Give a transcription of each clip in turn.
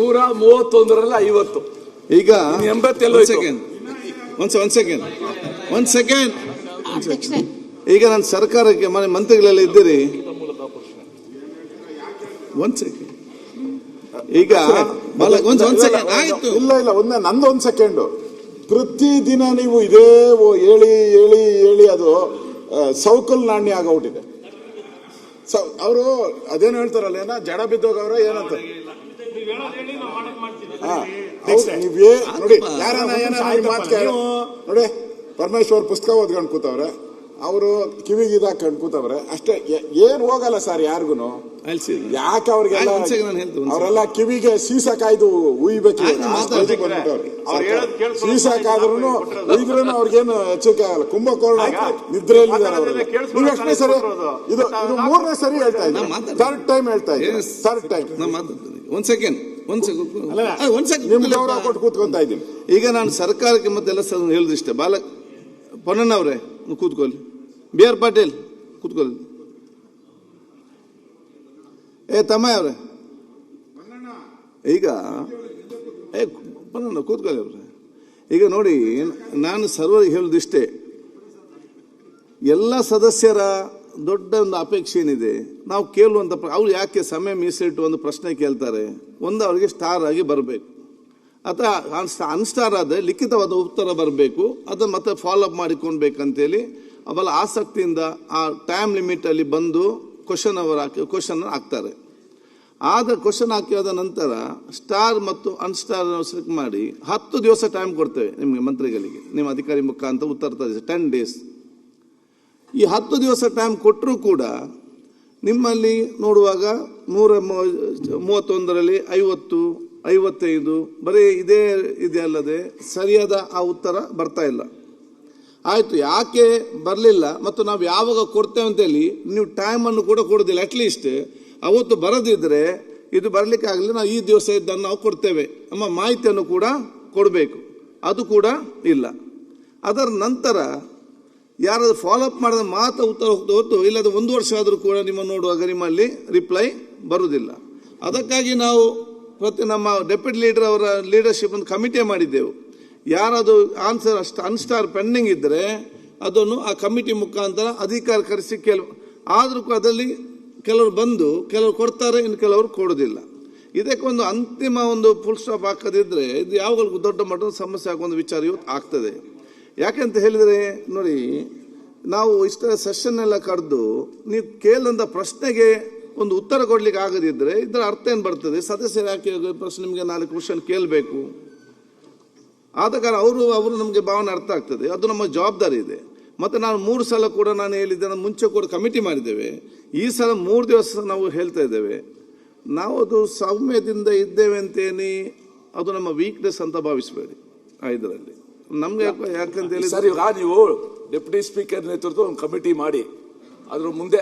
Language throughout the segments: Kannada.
131ರಲ್ಲಿ 50. ಈಗ 80 ಒಂದ್ ಸೆಕೆಂಡ್ ಈಗ ನಾನು ಸರ್ಕಾರಕ್ಕೆ ಮನೆ ಮಂತ್ರಿಗಳೆಲ್ಲ ಇದ್ದೀರಿ. ಒಂದ್ ಸೆಕೆಂಡ್ ಈಗ ಆಯ್ತು. ಇಲ್ಲ ಒಂದೇ ನಂದು 1 ಸೆಕೆಂಡ್. ಪ್ರತಿದಿನ ನೀವು ಇದೇ ಹೇಳಿ ಅದು ಸೌಕಲ್ ನಾಣ್ಯ ಆಗೋಗ್ಬಿಟ್ಟಿದೆ. ಅವರು ಅದೇನು ಹೇಳ್ತಾರಲ್ಲ, ಏನ ಜಡ ಬಿದ್ದೋಗವ್ರ ಏನಂತ ನೀವೇ ನೋಡಿ. ನೋಡಿ, ಪರಮೇಶ್ವರ್ ಪುಸ್ತಕ ಓದ್ಕೊಂಡು ಕೂತವ್ರೆ, ಅವರು ಕಿವಿಗೆ ಇದಾಕೊಂಡು ಕೂತವ್ರೆ ಅಷ್ಟೇ. ಏನ್ ಹೋಗಲ್ಲ ಸರ್ ಯಾರಿಗೂ. ಯಾಕೆ ಅವ್ರಿಗೆಲ್ಲ ಅವರೆಲ್ಲ ಕಿವಿಗೆ ಸೀಸ ಕಾಯ್ದು ಉಯ್ಬೇಕು. ಸೀಸ ಕಾದ್ರೂ ಉಯ್ದ್ರೂ ಅವ್ರಿಗೇನು ಹೆಚ್ಚಿಗೆ ಆಗಲ್ಲ. ಕುಂಭಕೋರ್ಣ ನಿದ್ರೆಯಲ್ಲಿದ್ದಾರೆ ಅವರೆಲ್ಲ. ನೀವು ಎಷ್ಟನೇ ಸರಿ ಇದು 3ನೇ ಸರಿ ಹೇಳ್ತಾ ಇದ್ದೀನಿ. ಥರ್ಡ್ ಟೈಮ್ ಹೇಳ್ತಾ ಇದ್ದೀನಿ. Third time. ಒಂದ್ ಸೆಕೆಂಡ್ ನಿಮ್ ಗೌರವ ಕೊಟ್ಟು ಕೂತ್ಕೊಂತ ಇದ್ದೀನಿ. ಈಗ ನಾನು ಸರ್ಕಾರಕ್ಕೆ ಮತ್ತೆಲ್ಲ ಹೇಳುದಿಷ್ಟೇ. ಪೊನ್ನಣ್ಣ ಅವರೇ ಕೂತ್ಕೊಳ್ಳಿ, BR ಪಾಟೀಲ್ ಕೂತ್ಕೊಳ್ಳಿ, ತಮ್ಮಯ್ಯ ಅವ್ರೆ ಈಗ ಪೊನ್ನಣ್ಣ ಕೂತ್ಕೊಳ್ಳಿ ಅವ್ರೆ. ಈಗ ನೋಡಿ, ನಾನು ಸರ್ವರಿಗೆ ಹೇಳುದಿಷ್ಟೇ, ಎಲ್ಲ ಸದಸ್ಯರ ದೊಡ್ಡ ಒಂದು ಅಪೇಕ್ಷೆ ಏನಿದೆ, ನಾವು ಕೇಳುವಂತ ಅವ್ರು ಯಾಕೆ ಸಮಯ ಮೀಸಲಿಟ್ಟು ಒಂದು ಪ್ರಶ್ನೆ ಕೇಳ್ತಾರೆ, ಒಂದು ಅವರಿಗೆ ಸ್ಟಾರ್ ಆಗಿ ಬರಬೇಕು, ಅಥವಾ ಅನ್ಸ್ಟಾರ್ ಆದ್ರೆ ಲಿಖಿತವಾದ ಉತ್ತರ ಬರಬೇಕು, ಅದನ್ನು ಮತ್ತೆ ಫಾಲೋ ಅಪ್ ಮಾಡಿಕೊಳ್ಬೇಕಂತೇಳಿ ಅವೆಲ್ಲ ಆಸಕ್ತಿಯಿಂದ ಆ ಟೈಮ್ ಲಿಮಿಟ್ ಅಲ್ಲಿ ಬಂದು ಕ್ವಶನ್ ಹಾಕ್ತಾರೆ. ಆದ ಕ್ವಶನ್ ಹಾಕಿದ ನಂತರ ಸ್ಟಾರ್ ಮತ್ತು ಅನ್ಸ್ಟಾರ್ ಸೆಲೆಕ್ಟ್ ಮಾಡಿ 10 ದಿವಸ ಟೈಮ್ ಕೊಡ್ತೇವೆ ನಿಮಗೆ ಮಂತ್ರಿಗಳಿಗೆ, ನಿಮ್ಮ ಅಧಿಕಾರಿ ಮುಖಾಂತರ ಉತ್ತರ 10 ಡೇಸ್. ಈ 10 ದಿವಸ ಟೈಮ್ ಕೊಟ್ಟರೂ ಕೂಡ ನಿಮ್ಮಲ್ಲಿ ನೋಡುವಾಗ 131ರಲ್ಲಿ 50, 55 ಬರೀ ಇದೆ ಅಲ್ಲದೆ ಸರಿಯಾದ ಆ ಉತ್ತರ ಬರ್ತಾ ಇಲ್ಲ. ಆಯ್ತು, ಯಾಕೆ ಬರಲಿಲ್ಲ ಮತ್ತು ನಾವು ಯಾವಾಗ ಕೊಡ್ತೇವೆ ಅಂತೇಳಿ ನೀವು ಟೈಮನ್ನು ಕೂಡ ಕೊಡೋದಿಲ್ಲ. ಅಟ್ಲೀಸ್ಟ್ ಅವತ್ತು ಬರದಿದ್ರೆ ಇದು ಬರಲಿಕ್ಕೆ ಆಗಲಿ, ನಾವು ಈ ದಿವಸ ಇದ್ದನ್ನು ನಾವು ಕೊಡ್ತೇವೆ ನಮ್ಮ ಮಾಹಿತಿಯನ್ನು ಕೂಡ ಕೊಡಬೇಕು, ಅದು ಕೂಡ ಇಲ್ಲ. ಅದರ ನಂತರ ಯಾರಾದ್ರೂ ಫಾಲೋ ಅಪ್ ಮಾಡಿದ ಮಾತ್ರ ಉತ್ತರ ಹೋಗ್ತಾ ಹೊತ್ತು, ಇಲ್ಲದ 1 ವರ್ಷ ಆದರೂ ಕೂಡ ನಿಮ್ಮ ನೋಡುವಾಗ ನಿಮ್ಮಲ್ಲಿ ರಿಪ್ಲೈ ಬರುವುದಿಲ್ಲ. ಅದಕ್ಕಾಗಿ ನಾವು ನಮ್ಮ ಡೆಪ್ಯೂಟಿ ಲೀಡರ್ ಅವರ ಲೀಡರ್ಶಿಪ್ ಒಂದು ಕಮಿಟಿ ಮಾಡಿದ್ದೆವು. ಯಾರಾದರೂ ಆನ್ಸರ್ ಅನ್ಸ್ಟಾರ್ ಪೆಂಡಿಂಗ್ ಇದ್ದರೆ ಅದನ್ನು ಆ ಕಮಿಟಿ ಮುಖಾಂತರ ಅಧಿಕಾರ ಕರೆಸಿ ಆದರೂ ಅದರಲ್ಲಿ ಕೆಲವರು ಬಂದು ಕೆಲವರು ಕೊಡ್ತಾರೆ, ಇನ್ನು ಕೆಲವರು ಕೊಡೋದಿಲ್ಲ. ಇದಕ್ಕೊಂದು ಅಂತಿಮ ಒಂದು ಫುಲ್ ಸ್ಟಾಪ್ ಹಾಕದಿದ್ರೆ ಇದು ಯಾವಾಗಲೂ ದೊಡ್ಡ ಮಟ್ಟದ ಸಮಸ್ಯೆ ಆಗುವ ವಿಚಾರ ಇವತ್ತು ಆಗ್ತದೆ. ಯಾಕೆಂತ ಹೇಳಿದರೆ ನೋಡಿ, ನಾವು ಇಷ್ಟ ಸೆಷನ್ ಎಲ್ಲ ಕರೆದು ನೀವು ಕೇಳಿದಂಥ ಪ್ರಶ್ನೆಗೆ ಒಂದು ಉತ್ತರ ಕೊಡ್ಲಿಕ್ಕೆ ಆಗದಿದ್ರೆ ಇದರ ಅರ್ಥ ಏನು ಬರ್ತದೆ? ಸದಸ್ಯರು ಯಾಕೆ ಪ್ರಶ್ನೆ ನಿಮಗೆ 4 ಕ್ವಶನ್ ಕೇಳಬೇಕು? ಆದ ಕಾರಣ ಅವರು ನಮಗೆ ಭಾವನೆ ಅರ್ಥ ಆಗ್ತದೆ, ಅದು ನಮ್ಮ ಜವಾಬ್ದಾರಿ ಇದೆ. ಮತ್ತು ನಾನು 3 ಸಲ ಕೂಡ ನಾನು ಹೇಳಿದ್ದೇನೆ, ಮುಂಚೆ ಕೂಡ ಕಮಿಟಿ ಮಾಡಿದ್ದೇವೆ. ಈ ಸಲ 3 ದಿವಸ ನಾವು ಹೇಳ್ತಾ ಇದ್ದೇವೆ. ನಾವು ಅದು ಸೌಮ್ಯದಿಂದ ಇದ್ದೇವೆ ಅಂತೇನಿ, ಅದು ನಮ್ಮ ವೀಕ್ನೆಸ್ ಅಂತ ಭಾವಿಸಬೇಡಿ. ಇದರಲ್ಲಿ ನಮ್ಗೆ ಯಾಕಂತ ಹೇಳಿ ಸರ್, ಈಗ ನೀವು ಡೆಪ್ಯೂಟಿ ಸ್ಪೀಕರ್ ನೇತೃತ್ವ ಒಂದು ಕಮಿಟಿ ಮಾಡಿ ಅದ್ರ ಮುಂದೆ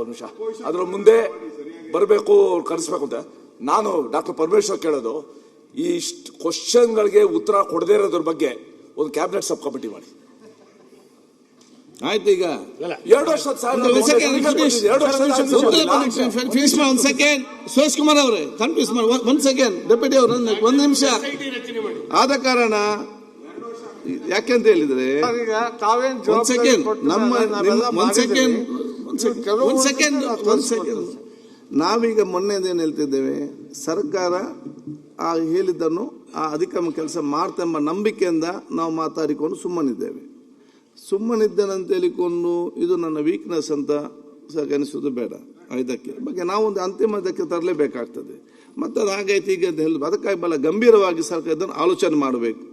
ನಿಮಿಷ ಅದ್ರ ಮುಂದೆ ಬರಬೇಕು, ಕರೆಸ್ಬೇಕು ಅಂತ ನಾನು ಡಾಕ್ಟರ್ ಪರಮೇಶ್ವರ್ ಕೇಳೋದು, ಈ ಕ್ವಶನ್ಗಳಿಗೆ ಉತ್ತರ ಕೊಡದೇ ಇರೋದ್ರ ಬಗ್ಗೆ ಒಂದು ಕ್ಯಾಬಿನೆಟ್ ಸಬ್ ಕಮಿಟಿ ಮಾಡಿ. ಆಯ್ತು, ಈಗ 2 ವರ್ಷ ಸುರೇಶ್ ಕುಮಾರ್ ಅವರೇ ಕನ್ಫ್ಯೂಸ್ ಮಾಡಿ 1 ಸೆಕೆಂಡ್ ಡೆಪ್ಯೂಟಿ ಅವರು 1 ನಿಮಿಷ. ಆದ ಕಾರಣ ಯಾಕೆಂತ ಹೇಳಿದ್ರೆ ನಾವೀಗ ಮೊನ್ನೆದೇನು ಹೇಳ್ತಿದ್ದೇವೆ, ಸರ್ಕಾರ ಆ ಹೇಳಿದ್ದನ್ನು ಆ ಅಧಿಕಾರ ಕೆಲಸ ಮಾಡ್ತೆಂಬ ನಂಬಿಕೆಯಿಂದ ನಾವು ಮಾತಾಡಿಕೊಂಡು ಸುಮ್ಮನಿದ್ದೇನಂತ ಹೇಳಿಕೊಂಡು ಇದು ನನ್ನ ವೀಕ್ನೆಸ್ ಅಂತ ಅನಿಸೋದು ಬೇಡ. ಇದಕ್ಕೆ ಬಗ್ಗೆ ನಾವೊಂದು ಅಂತಿಮ ಇದಕ್ಕೆ ತರಲೇಬೇಕಾಗ್ತದೆ. ಮತ್ತು ಅದು ಹಾಗೈತಿ ಈಗ ಅಂತ ಹೇಳಿ ಅದಕ್ಕಾಗಿ ಬಹಳ ಗಂಭೀರವಾಗಿ ಸರ್ಕಾರ ಇದನ್ನು ಆಲೋಚನೆ ಮಾಡಬೇಕು.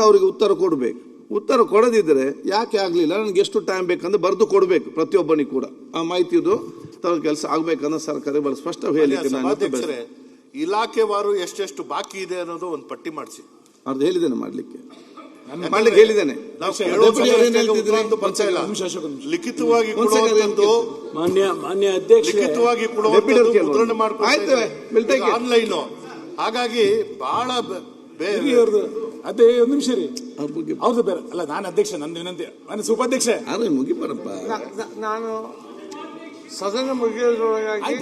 ಅವರಿಗೆ ಉತ್ತರ ಕೊಡಬೇಕು. ಉತ್ತರ ಕೊಡದಿದ್ರೆ ಯಾಕೆ ಆಗಲಿಲ್ಲ, ನನಗೆ ಎಷ್ಟು ಟೈಮ್ ಬೇಕಂದ್ರೆ ಬರೆದು ಕೊಡಬೇಕು ಪ್ರತಿಯೊಬ್ಬನಿಗೆ ಕೂಡ. ಆ ಮಾಹಿತಿದು ಕೆಲಸ ಆಗ್ಬೇಕಂದ್ರೆ ಸರ್ಕಾರ ಬಹಳ ಸ್ಪಷ್ಟ ಹೇಳಿಕೆ, ಇಲಾಖೆವಾರು ಎಷ್ಟೆಷ್ಟು ಬಾಕಿ ಇದೆ ಅನ್ನೋದು ಒಂದು ಪಟ್ಟಿ ಮಾಡಿಸಿ ಅದು ಹೇಳಿದ್ದೇನೆ ಮಾಡ್ಲಿಕ್ಕೆ ಹೇಳಿದ್ದೇನೆ. ಲಿಖಿತವಾಗಿ ಮಾನ್ಯ ಅಧ್ಯಕ್ಷ ಲಿಖಿತವಾಗಿ ಮುದ್ರಣ ಮಾಡ್ಕೊಂಡು ಆನ್ಲೈನ್. ಹಾಗಾಗಿ ಬಹಳ ಅದೇ 1 ನಿಮಿಷ ರೀ, ಅವ್ರದ್ದು ಬೇರೆ ಅಲ್ಲ. ನಾನು ಅಧ್ಯಕ್ಷ, ನಂದು ವಿನಂತಿ, ನಾನು ಉಪಾಧ್ಯಕ್ಷ. ಮುಗಿಬಾರಪ್ಪ, ನಾನು ಸದನ ಮುಗಿಯೋದ್ರೊಳಗಾಗಿ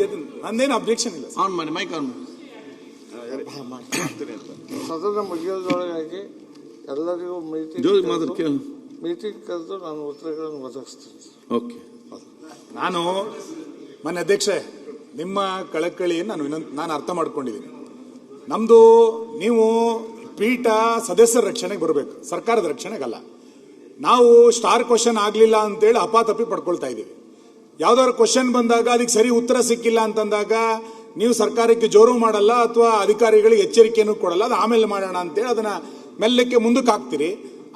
ನಂದೇನು ಅಬ್ಜೆಕ್ಷನ್ ಇಲ್ಲ. ಆನ್ ಮಾಡಿ, ಮೈಕ್ ಆನ್ ಮಾಡಿ. ಸದನ ಮುಗಿಯೋದ್ರೊಳಗಾಗಿ ಎಲ್ಲರಿಗೂ ಜೋಗಿ ಮಾತ್ರ ಕೇಳು. ಮೀಟಿಂಗ್ ಕರೆದು ನಾನು ಉತ್ತರಗಳನ್ನು ಒದಗಿಸ್ತೀನಿ. ಓಕೆ. ನಾನು ಮನೆ ಅಧ್ಯಕ್ಷೆ ನಿಮ್ಮ ಕಳಕಳಿಯನ್ನು ನಾನು ಅರ್ಥ ಮಾಡ್ಕೊಂಡಿದ್ದೀನಿ. ನಮ್ದು ನೀವು ಪೀಠ ಸದಸ್ಯರ ರಕ್ಷಣೆಗೆ ಬರಬೇಕು, ಸರ್ಕಾರದ ರಕ್ಷಣೆಗಲ್ಲ. ನಾವು ಸ್ಟಾರ್ ಕ್ವಶನ್ ಆಗಲಿಲ್ಲ ಅಂತೇಳಿ ಅಪಾತಪ್ಪಿ ಪಡ್ಕೊಳ್ತಾ ಇದ್ದೀವಿ. ಯಾವ್ದಾದ್ರು ಕ್ವಶನ್ ಬಂದಾಗ ಅದಕ್ಕೆ ಸರಿ ಉತ್ತರ ಸಿಕ್ಕಿಲ್ಲ ಅಂತಂದಾಗ ನೀವು ಸರ್ಕಾರಕ್ಕೆ ಜೋರು ಮಾಡಲ್ಲ ಅಥವಾ ಅಧಿಕಾರಿಗಳಿಗೆ ಎಚ್ಚರಿಕೆಯನ್ನು ಕೊಡಲ್ಲ, ಅದು ಆಮೇಲೆ ಮಾಡೋಣ ಅಂತೇಳಿ ಅದನ್ನ ಮೆಲ್ಲಕ್ಕೆ ಮುಂದಕ್ಕೆ ಹಾಕ್ತೀರಿ.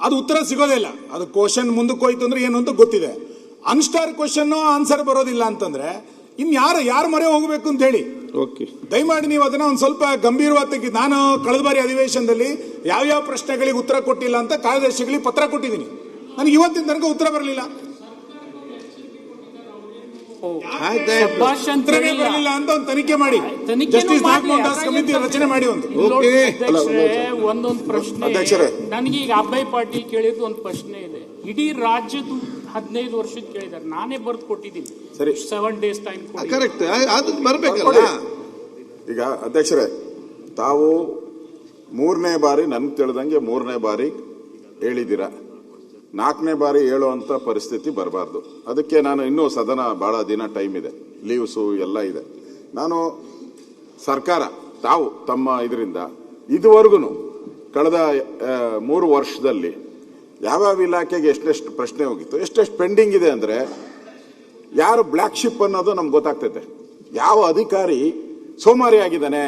ಅದು ಉತ್ತರ ಸಿಗೋದೇ ಇಲ್ಲ. ಅದು ಕ್ವಶನ್ ಮುಂದಕ್ಕೆ ಹೋಯ್ತು ಅಂದ್ರೆ ಏನು ಅಂತ ಗೊತ್ತಿದೆ. ಅನ್ಸ್ಟಾರ್ ಕ್ವಶನ್ ಆನ್ಸರ್ ಬರೋದಿಲ್ಲ ಅಂತಂದ್ರೆ ಯಾರು ಮೊರೆ ಹೋಗಬೇಕು ಅಂತ ಹೇಳಿ. ಓಕೆ. ದಯಮಾಡಿ ನೀವು ಅದನ್ನ ಒಂದು ಸ್ವಲ್ಪ ಗಂಭೀರವಾಗಿ ತೆಗಿ. ನಾನು ಕಳೆದ ಬಾರಿ ಅಧಿವೇಶನದಲ್ಲಿ ಯಾವ್ಯಾವ ಪ್ರಶ್ನೆಗಳಿಗೆ ಉತ್ತರ ಕೊಟ್ಟಿಲ್ಲ ಅಂತ ಕಾರ್ಯದರ್ಶಿಗಳಿಗೆ ಪತ್ರ ಕೊಟ್ಟಿದ್ದೀನಿ. ನನಗೆ ಇವತ್ತಿನ ತನಕ ಉತ್ತರ ಬರಲಿಲ್ಲ. ಬರಲಿಲ್ಲ ಅಂತ ಒಂದು ತನಿಖೆ ಮಾಡಿ, ಜಸ್ಟಿಸ್ ನಾಗಮೋಹನ್ ದಾಸ್ ಕಮಿಟಿ ರಚನೆ ಮಾಡಿ. ಒಂದೊಂದು ಪ್ರಶ್ನೆ ನನಗೆ ಈಗ ಅಭಯ್ ಪಾಟೀಲ್ ಕೇಳಿದ್ದು ಒಂದು ಪ್ರಶ್ನೆ ಇದೆ. ಇಡೀ ರಾಜ್ಯದ 15 ವರ್ಷದ ಕೇಳಿದ್ದಾರೆ, ನಾನೇ ಬರ್ದು ಕೊಟ್ಟಿದ್ದೀನಿ. 7 days ಟೈಮ್ ಕರೆಕ್ಟ್, ಅದು ಬರ್ಬೇಕಲ್ಲ. ಈಗ ಅಧ್ಯಕ್ಷರೇ, ತಾವು 3ನೇ ಬಾರಿ ನನ್ಗೆ ತಿಳಿದಂಗೆ 3ನೇ ಬಾರಿ ಹೇಳಿದ್ದೀರಾ. 4ನೇ ಬಾರಿ ಹೇಳುವಂತ ಪರಿಸ್ಥಿತಿ ಬರಬಾರ್ದು. ಅದಕ್ಕೆ ನಾನು ಇನ್ನೂ ಸದನ ಬಹಳ ದಿನ ಟೈಮ್ ಇದೆ, ಲೀವ್ಸು ಎಲ್ಲ ಇದೆ. ನಾನು ಸರ್ಕಾರ ತಾವು ತಮ್ಮ ಇದರಿಂದ ಇದುವರೆಗೂ ಕಳೆದ 3 ವರ್ಷದಲ್ಲಿ ಯಾವ್ಯಾವ ಇಲಾಖೆಗೆ ಎಷ್ಟೆಷ್ಟು ಪ್ರಶ್ನೆ ಹೋಗಿತ್ತು, ಎಷ್ಟೆಷ್ಟು ಪೆಂಡಿಂಗ್ ಇದೆ ಅಂದ್ರೆ ಯಾರು ಬ್ಲ್ಯಾಕ್ ಶಿಪ್ ಅನ್ನೋದು ನಮ್ಗೆ ಗೊತ್ತಾಗ್ತೈತೆ. ಯಾವ ಅಧಿಕಾರಿ ಸೋಮಾರಿ ಆಗಿದ್ದಾನೆ,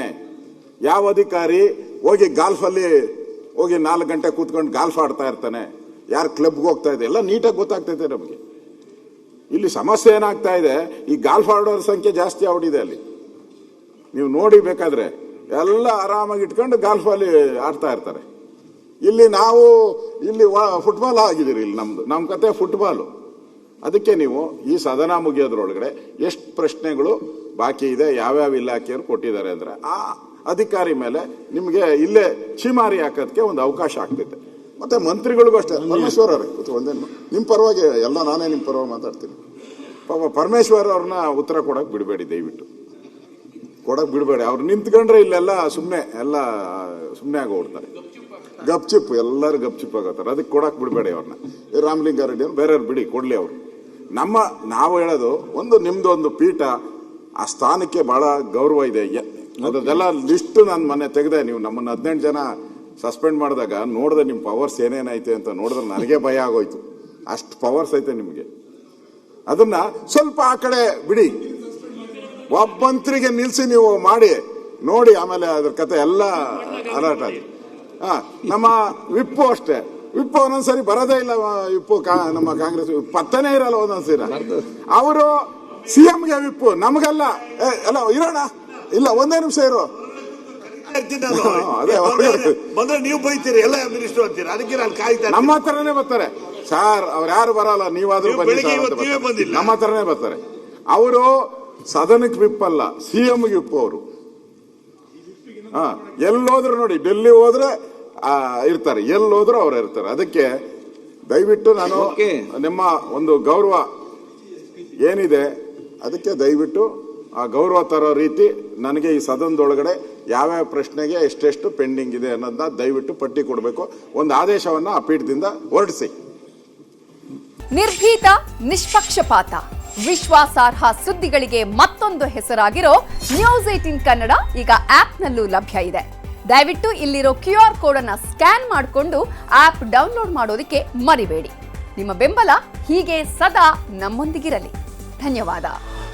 ಯಾವ ಅಧಿಕಾರಿ ಹೋಗಿ ಗಾಲ್ಫಲ್ಲಿ ಹೋಗಿ 4 ಗಂಟೆ ಕೂತ್ಕೊಂಡು ಗಾಲ್ಫ್ ಆಡ್ತಾ ಇರ್ತಾನೆ, ಯಾರು ಕ್ಲಬ್ಗೆ ಹೋಗ್ತಾ ಇದೆ, ಎಲ್ಲ ನೀಟಾಗಿ ಗೊತ್ತಾಗ್ತೈತೆ ನಮಗೆ. ಇಲ್ಲಿ ಸಮಸ್ಯೆ ಏನಾಗ್ತಾ ಇದೆ, ಈ ಗಾಲ್ಫ್ ಆಡೋರ ಸಂಖ್ಯೆ ಜಾಸ್ತಿ ಆಗ್ಬಿಟ್ಟಿದೆ. ಅಲ್ಲಿ ನೀವು ನೋಡಿ ಬೇಕಾದ್ರೆ ಎಲ್ಲ ಆರಾಮಾಗಿ ಇಟ್ಕೊಂಡು ಗಾಲ್ಫಲ್ಲಿ ಆಡ್ತಾ ಇರ್ತಾರೆ. ಇಲ್ಲಿ ನಾವು ಇಲ್ಲಿ ಫುಟ್ಬಾಲ್ ಆಗಿದ್ದೀರಿ. ಇಲ್ಲಿ ನಮ್ಮ ಕತೆ ಫುಟ್ಬಾಲು. ಅದಕ್ಕೆ ನೀವು ಈ ಸದನ ಮುಗಿಯೋದ್ರೊಳಗಡೆ ಎಷ್ಟು ಪ್ರಶ್ನೆಗಳು ಬಾಕಿ ಇದೆ, ಯಾವ್ಯಾವ ಇಲಾಖೆಯವರು ಕೊಟ್ಟಿದ್ದಾರೆ ಅಂದ್ರೆ ಆ ಅಧಿಕಾರಿ ಮೇಲೆ ನಿಮಗೆ ಇಲ್ಲೇ ಛೀಮಾರಿ ಹಾಕೋದಕ್ಕೆ ಒಂದು ಅವಕಾಶ ಆಗ್ತೈತೆ. ಮತ್ತೆ ಮಂತ್ರಿಗಳಿಗೂ ಅಷ್ಟೇ. ಪರಮೇಶ್ವರ್ ಅವ್ರೆ ಒಂದೇನು ನಿಮ್ಮ ಪರವಾಗಿ ಎಲ್ಲ ನಾನೇ ನಿಮ್ಮ ಪರವಾಗಿ ಮಾತಾಡ್ತೀನಿ. ಪಾಪ ಪರಮೇಶ್ವರ್ ಅವ್ರನ್ನ ಉತ್ತರ ಕೊಡಕ್ ಬಿಡಬೇಡಿ, ದಯವಿಟ್ಟು ಕೊಡಕ್ ಬಿಡಬೇಡಿ. ಅವ್ರು ನಿಂತ್ಕೊಂಡ್ರೆ ಇಲ್ಲೆಲ್ಲ ಸುಮ್ಮನೆ ಆಗೋಗ್ಬಿಡ್ತಾರೆ. ಗಪ್ಚಿಪ್ ಎಲ್ಲರೂ ಗಪ್ಚಿಪ್ ಆಗೋತಾರೆ. ಅದಕ್ಕೆ ಕೊಡಕ್ ಬಿಡಬೇಡಿ ಅವ್ರನ್ನ. ರಾಮಲಿಂಗಾರೆಡ್ಡಿ ಅವ್ರು ಬೇರೆಯವ್ರು ಬಿಡಿ, ಕೊಡ್ಲಿ ಅವರು. ನಾವು ಹೇಳೋದು ಒಂದು ನಿಮ್ದು ಒಂದು ಪೀಠ, ಆ ಸ್ಥಾನಕ್ಕೆ ಬಹಳ ಗೌರವ ಇದೆ. ಅದೆಲ್ಲ ಲಿಸ್ಟ್ ನಾನು ಮೊನ್ನೆ ತೆಗೆದೆ. ನೀವು ನಮ್ಮನ್ನ 18 ಜನ ಸಸ್ಪೆಂಡ್ ಮಾಡಿದಾಗ ನೋಡಿದೆ ನಿಮ್ಮ ಪವರ್ಸ್ ಏನೇನೈತೆ ಅಂತ ನೋಡಿದ್ರೆ ನನಗೆ ಭಯ ಆಗೋಯ್ತು. ಅಷ್ಟು ಪವರ್ಸ್ ಐತೆ ನಿಮಗೆ. ಅದನ್ನ ಸ್ವಲ್ಪ ಆ ಕಡೆ ಬಿಡಿ. ಒಬ್ಬ ಮಂತ್ರಿಗೆ ನಿಲ್ಸಿ ನೀವು ಮಾಡಿ ನೋಡಿ, ಆಮೇಲೆ ಅದ್ರ ಕತೆ ಎಲ್ಲ ಅಲರ್ಟ್ ಆಗಿ. ನಮ್ಮ ವಿಪ್ಪು ಅಷ್ಟೇ. ವಿಪ್ಪು ಒಂದೊಂದ್ಸರಿ ಬರೋದೇ ಇಲ್ಲ. ವಿಪ್ಪು ನಮ್ಮ ಕಾಂಗ್ರೆಸ್ ಪತ್ತನೇ ಇರಲ್ಲ ಒಂದೊಂದ್ಸರಿ. ಅವರು ಸಿಎಂಗೆ ವಿಪ್ಪು, ನಮಗಲ್ಲ. ಎಲ್ಲ ಇರೋಣ, ಇಲ್ಲ ಒಂದೇ ನಿಮಿಷ ಇರೋ. ಬಂದ್ರೆ ನೀವು ಬೈತೀರಿ, ಎಲ್ಲ ಮಿನಿಸ್ಟರ್ ಅಂತೀರಿ. ಅದಕ್ಕೆ ನಾನು ಕಾಯ್ತಾ ನಮ್ಮ ಹತ್ರನೇ ಬರ್ತಾರೆ ಸರ್. ಅವ್ರು ಯಾರು ಬರಲ್ಲ, ನೀವಾದ್ರೂ ಬನ್ನಿ. ನಮ್ಮ ಹತ್ರನೇ ಬರ್ತಾರೆ. ಅವರು ಸದನಕ್ಕೆ ವಿಪ್ಪಲ್ಲ, ಸಿಎಂಗೆ ವಿಪ್ಪು ಅವರು. ಎಲ್ಲೋದ್ರು ನೋಡಿ, ಡೆಲ್ಲಿ ಹೋದ್ರೆ ಇರ್ತಾರೆ, ಎಲ್ಲೋದ್ರು ಅವ್ರು ಇರ್ತಾರೆ. ಅದಕ್ಕೆ ದಯವಿಟ್ಟು ನಾನು ನಿಮ್ಮ ಒಂದು ಗೌರವ ಏನಿದೆ ಅದಕ್ಕೆ ದಯವಿಟ್ಟು ಆ ಗೌರವ ತರೋ ರೀತಿ ನನಗೆ ಈ ಸದನದೊಳಗಡೆ ಯಾವ್ಯಾವ ಪ್ರಶ್ನೆಗೆ ಎಷ್ಟೆಷ್ಟು ಪೆಂಡಿಂಗ್ ಇದೆ ಅನ್ನೋದನ್ನ ದಯವಿಟ್ಟು ಪಟ್ಟಿ ಕೊಡಬೇಕು. ಒಂದು ಆದೇಶವನ್ನ ಆ ಪೀಠದಿಂದ ಹೊರಡಿಸಿ. ನಿರ್ಭೀತ, ನಿಷ್ಪಕ್ಷಪಾತ, ವಿಶ್ವಾಸಾರ್ಹ ಸುದ್ದಿಗಳಿಗೆ ಮತ್ತೊಂದು ಹೆಸರಾಗಿರೋ ನ್ಯೂಸ್ 18 ಕನ್ನಡ ಈಗ ಆಪ್ನಲ್ಲೂ ಲಭ್ಯ ಇದೆ. ದಯವಿಟ್ಟು ಇಲ್ಲಿರೋ QR ಕೋಡ್ ಅನ್ನ ಸ್ಕ್ಯಾನ್ ಮಾಡಿಕೊಂಡು ಆಪ್ ಡೌನ್ಲೋಡ್ ಮಾಡೋದಕ್ಕೆ ಮರಿಬೇಡಿ. ನಿಮ್ಮ ಬೆಂಬಲ ಹೀಗೆ ಸದಾ ನಮ್ಮೊಂದಿಗಿರಲಿ. ಧನ್ಯವಾದ.